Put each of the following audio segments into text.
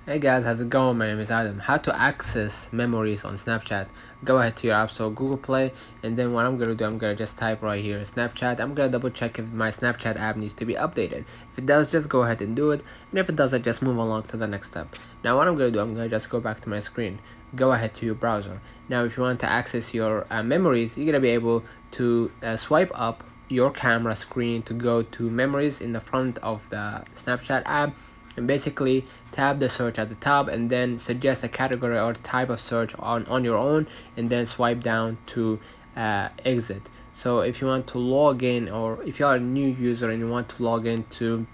Hey guys, how's it going? My name is Adam. How to access memories on Snapchat? Go ahead to your App Store, Google Play, and then what I'm gonna do, I'm gonna just type right here Snapchat. I'm gonna double check if my Snapchat app needs to be updated. If it does, just go ahead and do it, and if it doesn't, just move along to the next step. Now what I'm gonna do, I'm gonna just go back to my screen. Go ahead to your browser. Now if you want to access your memories, you're gonna be able to swipe up your camera screen to go to memories in the front of the Snapchat app, and basically tap the search at the top and then suggest a category or type of search on your own, and then swipe down to exit. So if you want to log in, or if you are a new user and you want to log into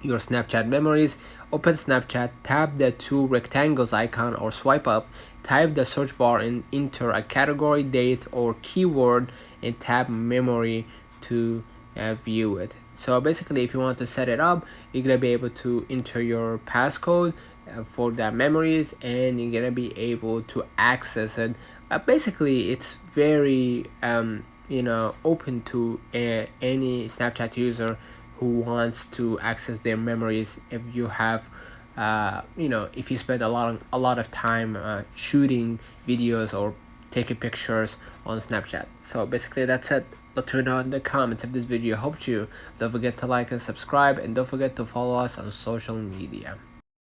your Snapchat memories, open Snapchat, tap the two rectangles icon or swipe up, type the search bar and enter a category, date or keyword, and tap memory to view it. So basically if you want to set it up, you're gonna be able to enter your passcode for the memories, and you're gonna be able to access it. Basically it's very open to any Snapchat user who wants to access their memories. If you have if you spend a lot of time shooting videos or taking pictures on Snapchat. So basically that's it. Let me know in the comments if this video helped you. Don't forget to like and subscribe, and don't forget to follow us on social media.